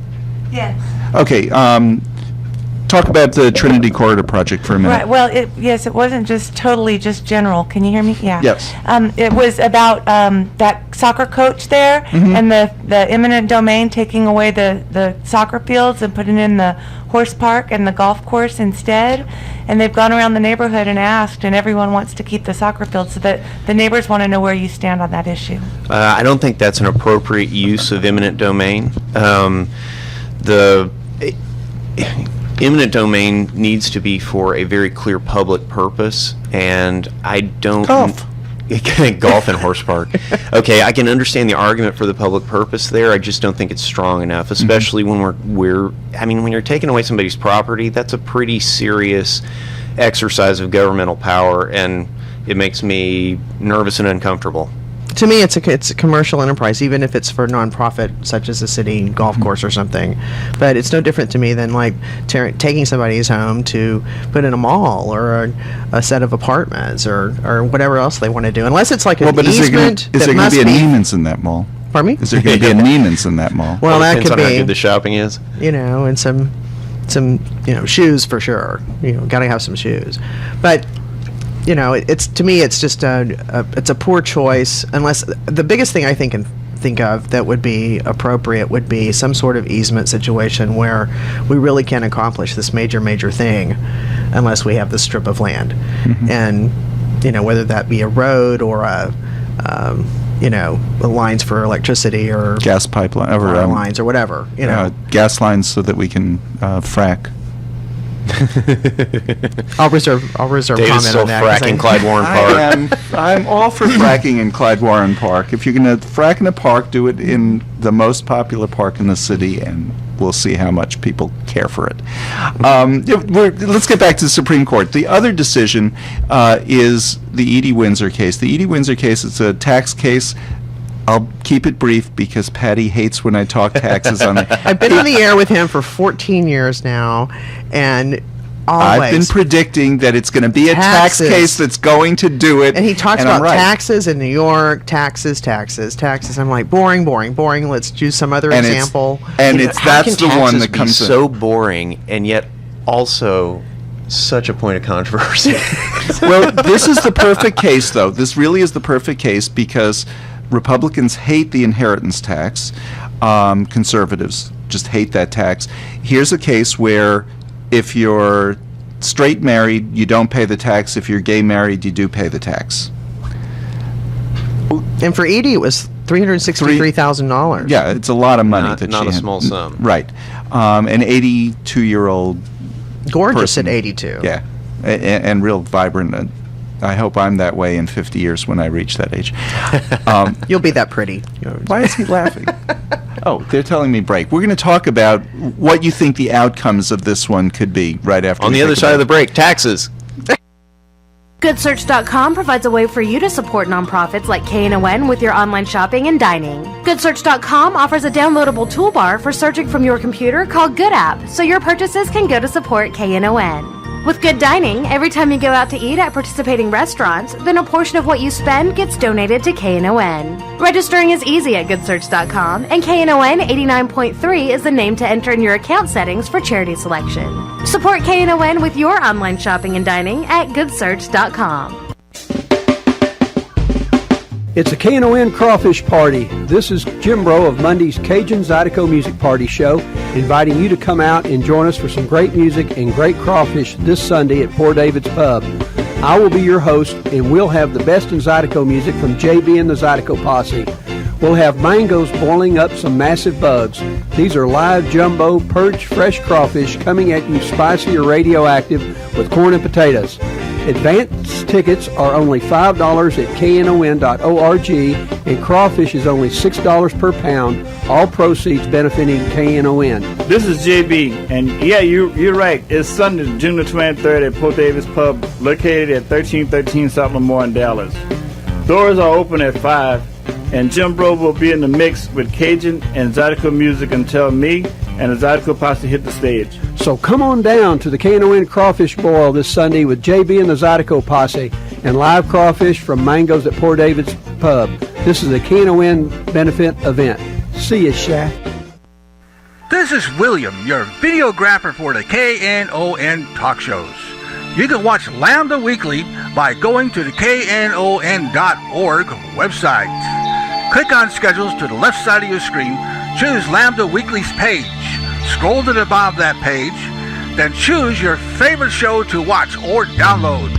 Yes. Okay, talk about the Trinity Corridor project for a minute. Right. Well, it wasn't just totally just general. Can you hear me? Yeah. Yes. It was about that soccer coach there and the eminent domain taking away the soccer fields and putting in the horse park and the golf course instead. And they've gone around the neighborhood and asked, and everyone wants to keep the soccer field, so that the neighbors want to know where you stand on that issue. I don't think that's an appropriate use of eminent domain. The eminent domain needs to be for a very clear public purpose, and I don't... Golf. Golf and horse park. Okay, I can understand the argument for the public purpose there. I just don't think it's strong enough, especially when when you're taking away somebody's property. That's a pretty serious exercise of governmental power, and it makes me nervous and uncomfortable. To me, it's a commercial enterprise, even if it's for a nonprofit, such as a city golf course or something. But it's no different to me than like taking somebody's home to put in a mall or a set of apartments or whatever else they want to do, unless it's like an easement. Is there going to be a Neiman's in that mall? Pardon me? Is there going to be a Neiman's in that mall? Well, that depends could on how be. good the shopping is. And some shoes for sure. Got to have some shoes, but. It's to me, it's just it's a poor choice. Unless the biggest thing I think of that would be appropriate would be some sort of easement situation where we really can't accomplish this major thing unless we have this strip of land, and whether that be a road or lines for electricity or gas pipeline or power lines or whatever. Gas lines so that we can frack. I'll reserve David's comment still on that. fracking Clyde Warren Park. I'm all for fracking in Clyde Warren Park. If you're going to frack in a park, do it in the most popular park in the city, and we'll see how much people care for it. Let's get back to the Supreme Court. The other decision is the Edie Windsor case. The Edie Windsor case is a tax case. I'll keep it brief because Patty hates when I talk taxes on it. I've been on the air with him for 14 years now, and always. I've been predicting that it's going to be a tax case that's going to do it. And he talks about right. taxes in New York, taxes. I'm like, boring. Let's choose some other example. That's the one that comes so boring, and yet also such a point of controversy. Well, this is the perfect case, though. This really is the perfect case because Republicans hate the inheritance tax. Conservatives just hate that tax. Here's a case where if you're straight married, you don't pay the tax. If you're gay married, you do pay the tax. And for Edie, it was $363,000. Yeah, it's a lot of money. Not a small sum. Right. An 82-year-old gorgeous person. at 82. Yeah, and real vibrant. I hope I'm that way in 50 years when I reach that age. You'll be that pretty. Why is he laughing? Oh, they're telling me break. We're going to talk about what you think the outcomes of this one could be right after. On the other side of the break, taxes. GoodSearch.com provides a way for you to support nonprofits like KNON with your online shopping and dining. GoodSearch.com offers a downloadable toolbar for searching from your computer called Good App, so your purchases can go to support KNON. With good dining, every time you go out to eat at participating restaurants, then a portion of what you spend gets donated to KNON. Registering is easy at goodsearch.com, and KNON 89.3 is the name to enter in your account settings for charity selection. Support KNON with your online shopping and dining at goodsearch.com. It's a KNON Crawfish Party. This is Jim Bro of Monday's Cajun Zydeco Music Party Show, inviting you to come out and join us for some great music and great crawfish this Sunday at Poor David's Pub. I will be your host, and we'll have the best in Zydeco music from JB and the Zydeco Posse. We'll have mangoes boiling up some massive bugs. These are live jumbo, purged fresh crawfish coming at you spicy or radioactive with corn and potatoes. Advance tickets are only $5 at knon.org, and crawfish is only $6 per pound, all proceeds benefiting KNON. This is JB, and yeah, you're right. It's Sunday, June the 23rd at Port Davis Pub, located at 1313 South Lamar in Dallas. Doors are open at 5, and Jim Bro will be in the mix with Cajun and Zydeco music until me and the Zydeco Posse hit the stage. So come on down to the KNON Crawfish Boil this Sunday with JB and the Zydeco Posse and live crawfish from Mangoes at Poor David's Pub. This is a KNON benefit event. See you, Shaq. This is William, your videographer for the KNON talk shows. You can watch Lambda Weekly by going to the KNON.org website. Click on schedules to the left side of your screen, choose Lambda Weekly's page. Scroll to the bottom of that page, then choose your favorite show to watch or download.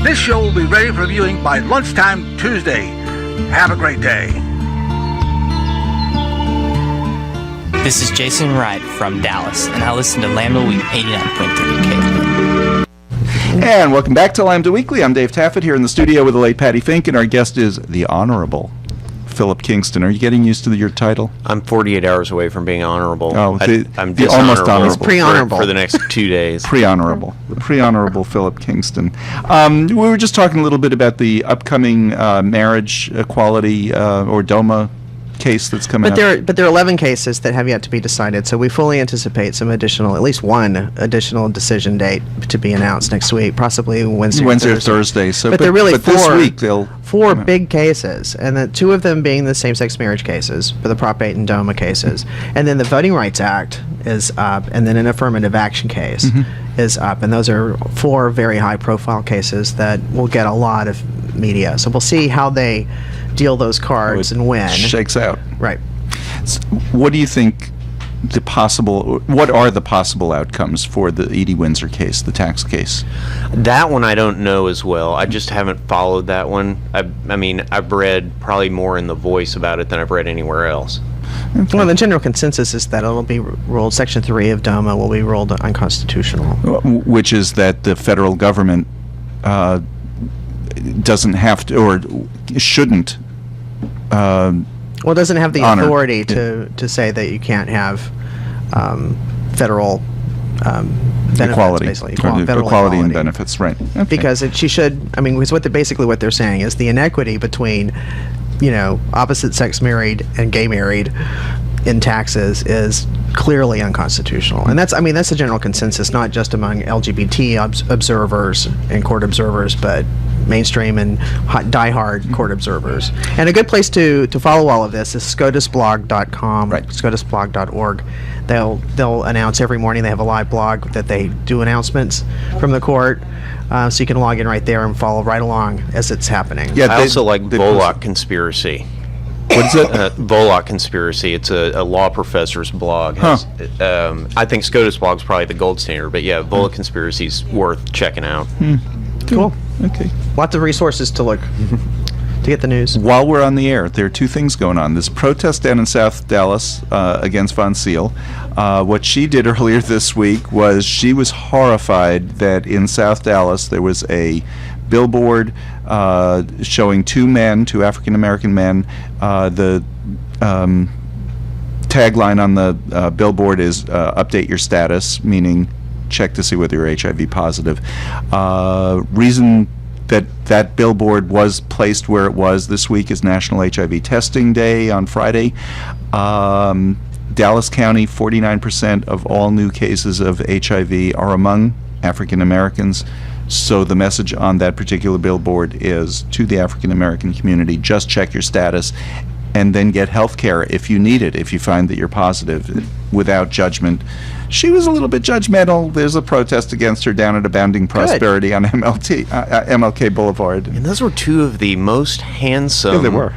This show will be ready for viewing by lunchtime Tuesday. Have a great day. This is Jason Wright from Dallas, and I listen to Lambda Weekly 89.3 KNON. And welcome back to Lambda Weekly. I'm Dave Taffet here in the studio with the late Patti Fink, and our guest is the Honorable Philip Kingston. Are you getting used to your title? I'm 48 hours away from being honorable. Oh, I'm the almost honorable. Pre-honorable. For the next 2 days. Pre-honorable. The pre-honorable Philip Kingston. We were just talking a little bit about the upcoming marriage equality or DOMA case that's coming up. But there are 11 cases that have yet to be decided, so we fully anticipate some additional, at least one additional decision date to be announced next week, possibly Wednesday or Thursday. So, but they're really this week they'll four big cases, and then two of them being the same-sex marriage cases, for the Prop 8 and DOMA cases, and then the Voting Rights Act is up, and then an affirmative action case is up, and those are four very high-profile cases that will get a lot of media. So we'll see how they deal those cards and when shakes out. Right. So what do you think what are the possible outcomes for the Edie Windsor case, the tax case? That one I don't know as well. I just haven't followed that one. I mean, I've read probably more in The Voice about it than I've read anywhere else. Okay. Well, the general consensus is that it will be ruled, Section 3 of DOMA will be ruled unconstitutional. Which is that the federal government doesn't have to, or shouldn't, doesn't have the authority to say that you can't have federal benefits, equality, basically. Equality and benefits, right. Okay. Because she should, because basically what they're saying is the inequity between, opposite sex married and gay married in taxes is clearly unconstitutional. And that's the general consensus, not just among LGBT observers and court observers, but mainstream and diehard court observers. And a good place to follow all of this is scotusblog.com, scotusblog.org. They'll announce every morning. They have a live blog that they do announcements from the court, so you can log in right there and follow right along as it's happening. Yeah, I also like Volokh Conspiracy. What is it? Volokh Conspiracy. It's a law professor's blog. I think SCOTUS blog is probably the gold standard, but yeah, Volokh Conspiracy is worth checking out. Cool. Okay. Lots of resources to look to get the news. While we're on the air, there are two things going on. There's a protest down in South Dallas against Von Seal. What she did earlier this week was she was horrified that in South Dallas there was a billboard showing two African-American men. The tagline on the billboard is update your status, meaning check to see whether you're HIV positive. Reason that billboard was placed where it was this week is National HIV Testing Day on Friday. Dallas County, 49% of all new cases of HIV are among African Americans. So the message on that particular billboard is to the African American community: just check your status and then get health care if you need it, if you find that you're positive, without judgment. She was a little bit judgmental. There's a protest against her down at Abounding Prosperity on MLK Boulevard. And those were two of the most handsome they were.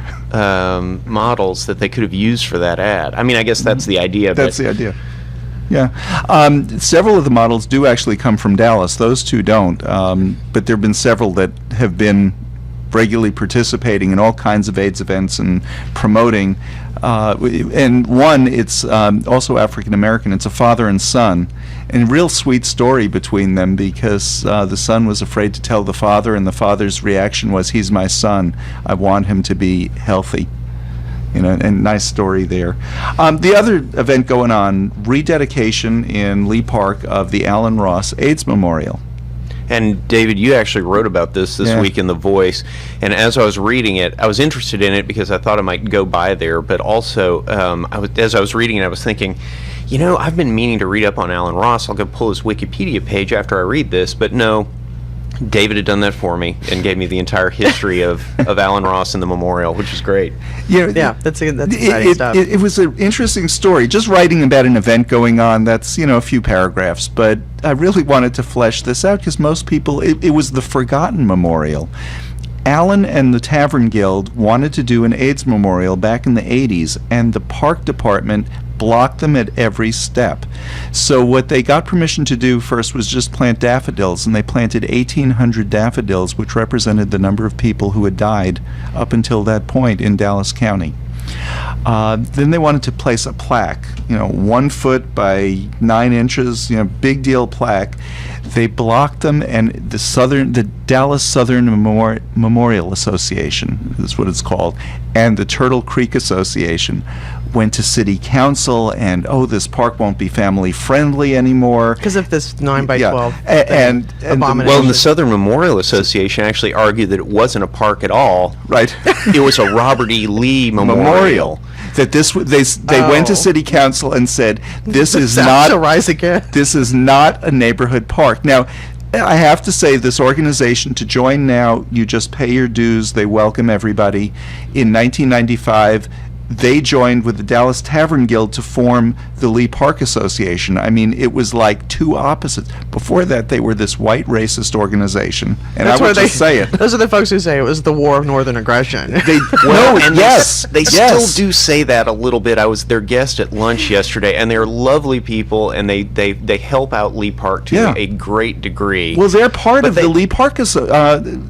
Models that they could have used for that ad. I mean, I guess that's the idea. That's the idea. Yeah. Several of the models do actually come from Dallas. Those two don't. But there have been several that have been regularly participating in all kinds of AIDS events and promoting. And one, it's also African American. It's a father and son. And a real sweet story between them, because the son was afraid to tell the father, and the father's reaction was, "He's my son. I want him to be healthy." You know, and nice story there. The other event going on, rededication in Lee Park of the Alan Ross AIDS Memorial. And David, you actually wrote about this week in The Voice, and as I was reading it, I was interested in it because I thought I might go by there, but also as I was reading it, I was thinking, you know, I've been meaning to read up on Alan Ross. I'll go pull his Wikipedia page after I read this, but no, David had done that for me and gave me the entire history of Alan Ross and the memorial, which is great. Yeah, that's exciting stuff. It was an interesting story. Just writing about an event going on, that's, you know, a few paragraphs, but I really wanted to flesh this out because most people, it was the forgotten memorial. Alan and the Tavern Guild wanted to do an AIDS memorial back in the 80s, and the park department blocked them at every step. So what they got permission to do first was just plant daffodils, and they planted 1,800 daffodils, which represented the number of people who had died up until that point in Dallas County. Then they wanted to place a plaque, 1 foot by 9 inches, big deal plaque. They blocked them, and the Dallas Southern Memorial Association is what it's called, and the Turtle Creek Association went to city council, and this park won't be family friendly anymore because of this 9 by 12 and the Southern Memorial Association actually argued that it wasn't a park at all. Right. It was a Robert E. Lee memorial. That they went to city council and said, this is this is not a neighborhood park. Now, I have to say, this organization, to join now, you just pay your dues. They welcome everybody. In 1995, they joined with the Dallas Tavern Guild to form the Lee Park Association. I mean, it was like two opposites. Before that, they were this white racist organization, and I would just say it. Those are the folks who say it was the War of Northern Aggression. They still do say that a little bit. I was their guest at lunch yesterday, and they're lovely people, and they help out Lee Park to a great degree. Well, they're part of the Lee Park association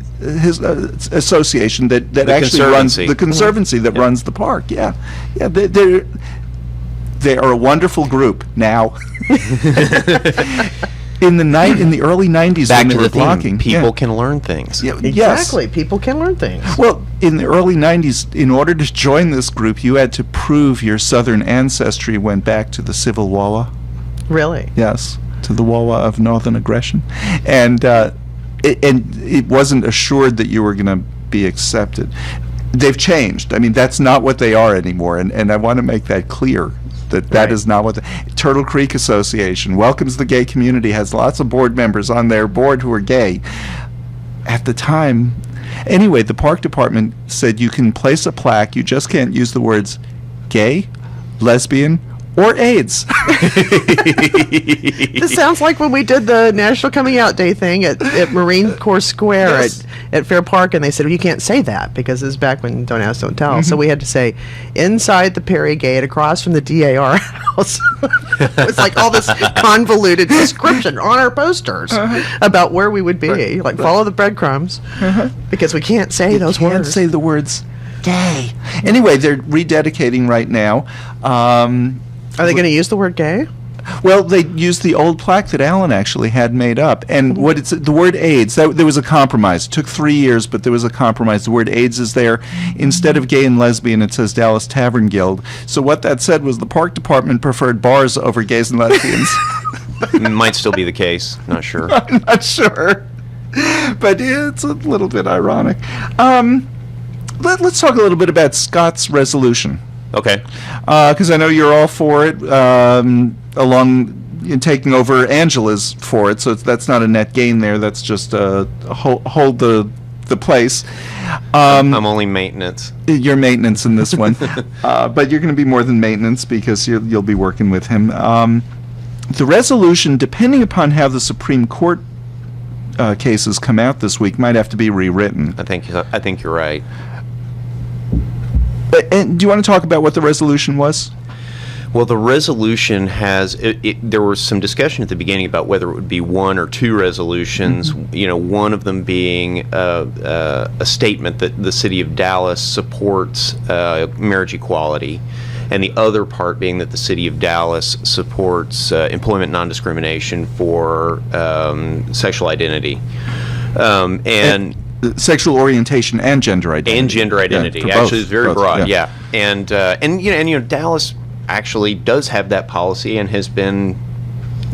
that actually runs the conservancy that runs the park. They are a wonderful group now. In the early 90s, back when they to were the blocking, people can learn things. Exactly, people can learn things. Well, in the early 90s, in order to join this group, you had to prove your Southern ancestry went back to the Civil War. Really? Yes, to the War of Northern Aggression, and it wasn't assured that you were going to be accepted. They've changed. I mean, that's not what they are anymore, and I want to make that clear. That is not what the Turtle Creek Association welcomes the gay community, has lots of board members on their board who are gay. At the time, anyway, the park department said you can place a plaque, you just can't use the words gay, lesbian, or AIDS. This sounds like when we did the National Coming Out Day thing at Marine Corps Square at Fair Park, and they said, well, you can't say that because this is back when Don't Ask, Don't Tell. So we had to say, inside the Perry Gate, across from the DAR house. It's like all this convoluted description on our posters about where we would be. Like, follow the breadcrumbs because we can't say those words. Can't say the words gay. Anyway, they're rededicating right now. Are they going to use the word gay? Well, they used the old plaque that Alan actually had made up. And the word AIDS, there was a compromise. It took 3 years, but there was a compromise. The word AIDS is there. Instead of gay and lesbian, it says Dallas Tavern Guild. So what that said was the park department preferred bars over gays and lesbians. Might still be the case. Not sure. I'm not sure. But it's a little bit ironic. Let's talk a little bit about Scott's resolution. Okay. Because I know you're all for it, along, taking over Angela's for it, so that's not a net gain there. That's just hold the place. I'm only maintenance. You're maintenance in this one, but you're going to be more than maintenance because you'll be working with him. The resolution, depending upon how the Supreme Court cases come out this week, might have to be rewritten. I think you're right. And do you want to talk about what the resolution was? Well, the resolution has, there was some discussion at the beginning about whether it would be one or two resolutions, one of them being a statement that the city of Dallas supports marriage equality, and the other part being that the city of Dallas supports employment non-discrimination for sexual identity. And sexual orientation and gender identity. And gender identity. Yeah, actually, it's very both, broad, yeah. And Dallas actually does have that policy and has been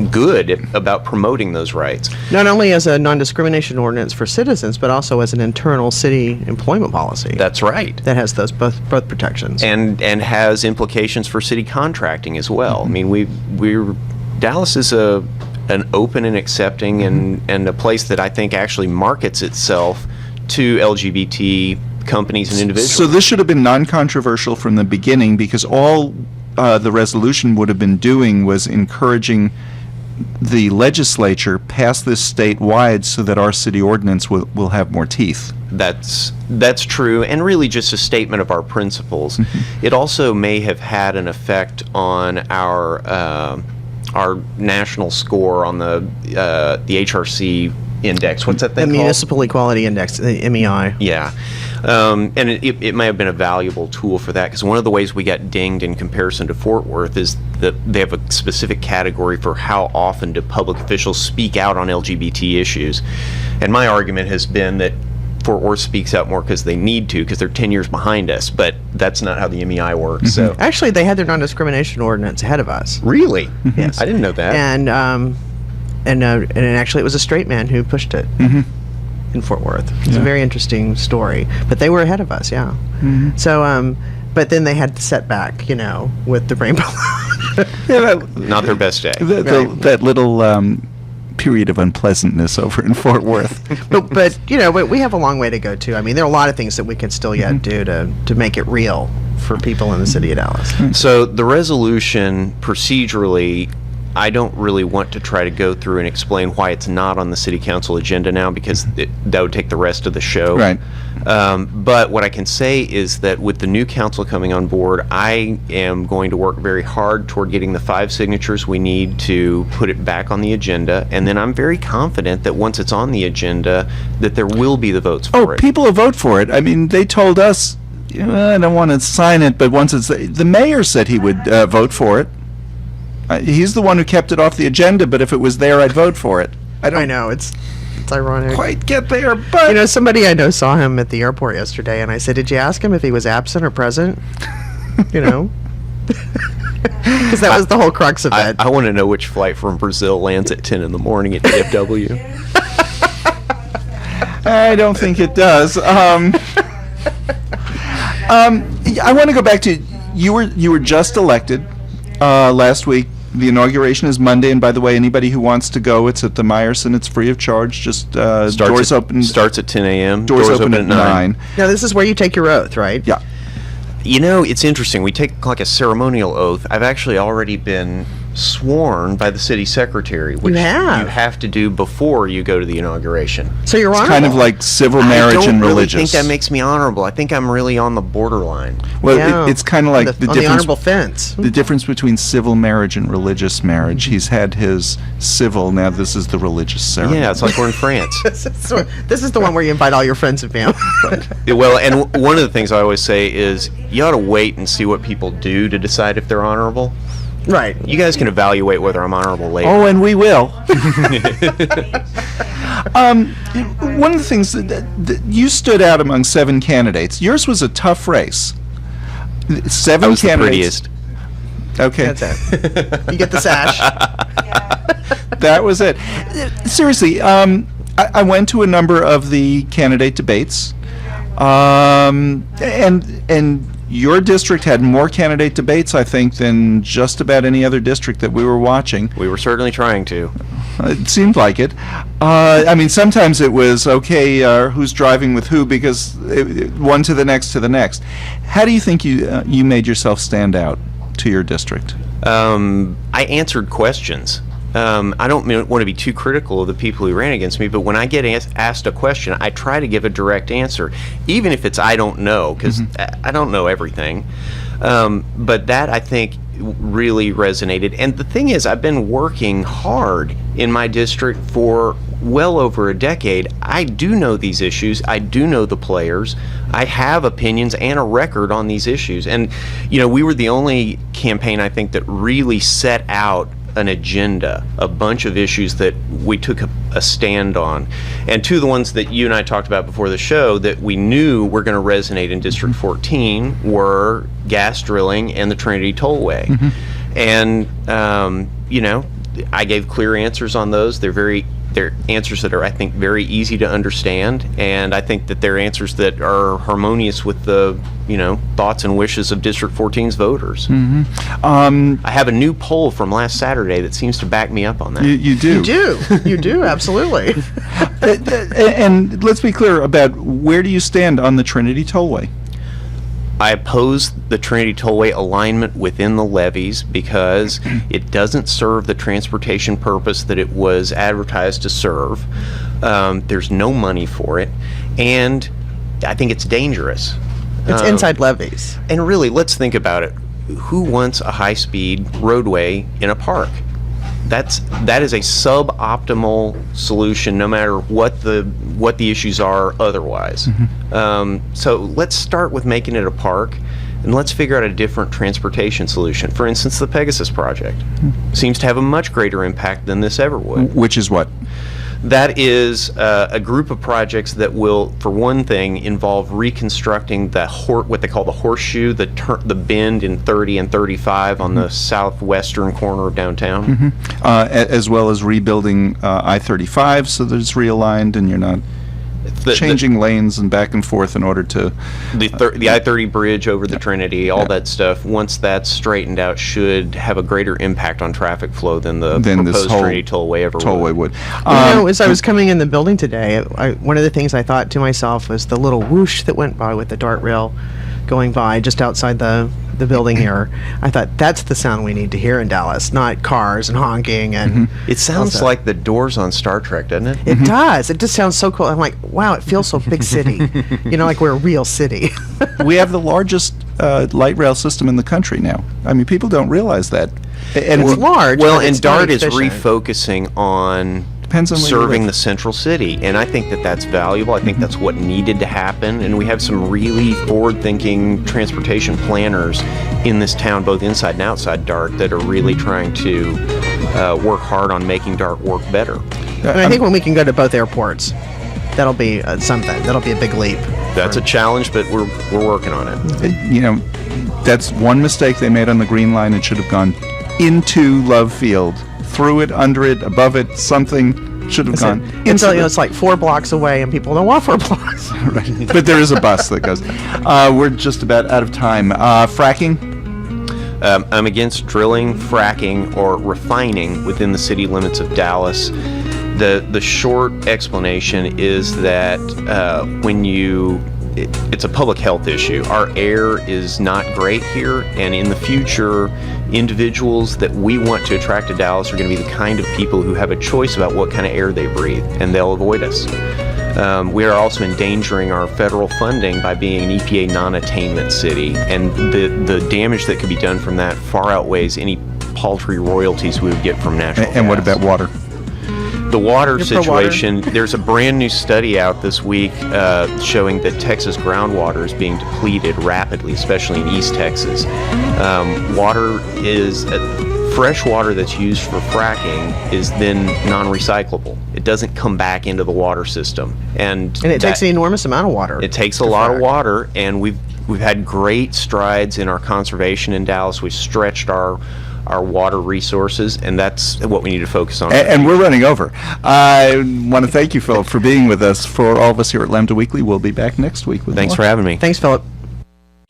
good about promoting those rights. Not only as a non-discrimination ordinance for citizens, but also as an internal city employment policy. That's right. That has those both protections. And has implications for city contracting as well. I mean, Dallas is an open and accepting and a place that I think actually markets itself to LGBT companies and individuals. So this should have been non-controversial from the beginning, because all the resolution would have been doing was encouraging the legislature pass this statewide so that our city ordinance will have more teeth. That's true, and really just a statement of our principles. It also may have had an effect on our national score on the HRC index. What's that thing called? The Municipal Equality Index, the MEI. Yeah. And it may have been a valuable tool for that, because one of the ways we got dinged in comparison to Fort Worth is that they have a specific category for how often do public officials speak out on LGBT issues. And my argument has been that Fort Worth speaks out more because they need to, because they're 10 years behind us, but that's not how the MEI works. So actually, they had their non-discrimination ordinance ahead of us. Really? Yes. I didn't know that. And actually, it was a straight man who pushed it in Fort Worth. It's a very interesting story. But they were ahead of us, yeah. So, but then they had the setback, with the rainbow. Not their best day. That little period of unpleasantness over in Fort Worth. but we have a long way to go too. I mean, there are a lot of things that we can still yet do to make it real for people in the city of Dallas. So the resolution procedurally, I don't really want to try to go through and explain why it's not on the city council agenda now, because that would take the rest of the show. Right. But what I can say is that with the new council coming on board, I am going to work very hard toward getting the 5 signatures we need to put it back on the agenda, and then I'm very confident that once it's on the agenda, that there will be the votes for it. People will vote for it. I mean, they told us, I don't want to sign it, but once it's the mayor said he would vote for it. He's the one who kept it off the agenda, but if it was there, I'd vote for it. I know, it's ironic. Quite get there, but... somebody I know saw him at the airport yesterday, and I said, did you ask him if he was absent or present? Because that was the whole crux of it. I want to know which flight from Brazil lands at 10 in the morning at DFW. I don't think it does. I want to go back to, you were just elected last week. The inauguration is Monday, and by the way, anybody who wants to go, it's at the Meyerson. It's free of charge. Just doors open. Starts at 10 a.m. Doors open at 9. Now, this is where you take your oath, right? Yeah. It's interesting. We take like a ceremonial oath. I've actually already been sworn by the city secretary, which you have to do before you go to the inauguration. So you're honorable. It's kind of like civil marriage and religious. I don't really think that makes me honorable. I think I'm really on the borderline. Well, it's kind of like the difference. The honorable fence. The difference between civil marriage and religious marriage. He's had his civil. Now this is the religious ceremony. Yeah, it's like we're in France. This is the one where you invite all your friends and family. Well, and one of the things I always say is you ought to wait and see what people do to decide if they're honorable. Right. You guys can evaluate whether I'm honorable later. Oh, and we will. One of the things that you stood out among 7 candidates. Yours was a tough race. 7 I was candidates. The prettiest. Okay. That's it. You get the sash. That was it. Seriously, I went to a number of the candidate debates, and Your district had more candidate debates, I think, than just about any other district that we were watching. We were certainly trying to. It seemed like it. I mean, sometimes it was, okay, who's driving with who, because one to the next to the next. How do you think you made yourself stand out to your district? I answered questions. I don't want to be too critical of the people who ran against me, but when I get asked a question, I try to give a direct answer, even if it's I don't know, because I don't know everything. But that, I think, really resonated. And the thing is, I've been working hard in my district for well over a decade. I do know these issues. I do know the players. I have opinions and a record on these issues. And, we were the only campaign, I think, that really set out an agenda, a bunch of issues that we took a stand on. And two of the ones that you and I talked about before the show that we knew were going to resonate in District 14 were gas drilling and the Trinity Tollway. And, I gave clear answers on those. They're answers that are, I think, very easy to understand, and I think that they're answers that are harmonious with the, thoughts and wishes of District 14's voters. I have a new poll from last Saturday that seems to back me up on that. You do. You do, absolutely. And let's be clear about where do you stand on the Trinity Tollway? I oppose the Trinity Tollway alignment within the levees because it doesn't serve the transportation purpose that it was advertised to serve. There's no money for it, and I think it's dangerous. It's inside levees. And really, let's think about it. Who wants a high-speed roadway in a park? That is a suboptimal solution, no matter what the issues are otherwise. So let's start with making it a park, and let's figure out a different transportation solution. For instance, the Pegasus project seems to have a much greater impact than this ever would. Which is what? That is a group of projects that will, for one thing, involve reconstructing what they call the horseshoe, the bend in 30 and 35 on the southwestern corner of downtown. As well as rebuilding I-35 so that it's realigned and you're not changing lanes and back and forth in order to... The I-30 bridge over the Trinity, all that stuff, once that's straightened out, should have a greater impact on traffic flow than the proposed Trinity Tollway ever would. As I was coming in the building today, one of the things I thought to myself was the little whoosh that went by with the dart rail going by just outside the building here. I thought that's the sound we need to hear in Dallas, not cars and honking and it sounds like the doors on Star Trek, doesn't it? It does. It just sounds so cool. I'm like, wow, it feels so big city. Like we're a real city. We have the largest light rail system in the country now. I mean, people don't realize that. And it's large. Well, and DART is refocusing on serving the central city, and I think that's valuable. I think that's what needed to happen, and we have some really forward-thinking transportation planners in this town, both inside and outside DART, that are really trying to work hard on making DART work better. And I think when we can go to both airports, that'll be something. That'll be a big leap. That's a challenge, but we're working on it. That's one mistake they made on the Green Line. It should have gone into Love Field. Through it, under it, above it, something should have gone. Until it's like 4 blocks away and people don't want 4 blocks. Right. But there is a bus that goes. We're just about out of time. Fracking? I'm against drilling, fracking, or refining within the city limits of Dallas. The short explanation is that it's a public health issue. Our air is not great here, and in the future, individuals that we want to attract to Dallas are going to be the kind of people who have a choice about what kind of air they breathe, and they'll avoid us. We are also endangering our federal funding by being an EPA non-attainment city, and the damage that could be done from that far outweighs any paltry royalties we would get from natural gas. And what about water? The water situation, there's a brand new study out this week showing that Texas groundwater is being depleted rapidly, especially in East Texas. Fresh water that's used for fracking is then non-recyclable. It doesn't come back into the water system. And it takes an enormous amount of water. It takes a lot of water, and we've had great strides in our conservation in Dallas. We've stretched our water resources, and that's what we need to focus on. And we're running over. I want to thank you, Philip, for being with us. For all of us here at Lambda Weekly, we'll be back next week. Thanks for having me. Thanks, Philip.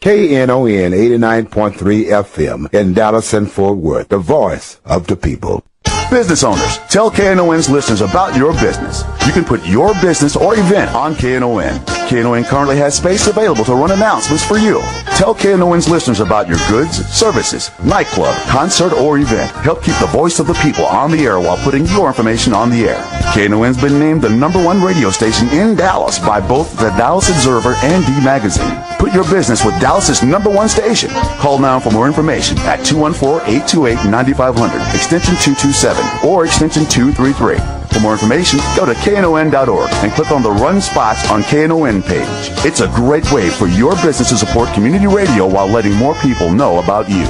KNON 89.3 FM in Dallas and Fort Worth, the voice of the people. Business owners, tell KNON's listeners about your business. You can put your business or event on KNON. KNON currently has space available to run announcements for you. Tell KNON's listeners about your goods, services, nightclub, concert, or event. Help keep the voice of the people on the air while putting your information on the air. KNON's been named the #1 radio station in Dallas by both the Dallas Observer and D Magazine. Put your business with Dallas's #1 station. Call now for more information at 214-828-9500, extension 227, or extension 233. For more information, go to knon.org and click on the Run Spots on KNON page. It's a great way for your business to support community radio while letting more people know about you.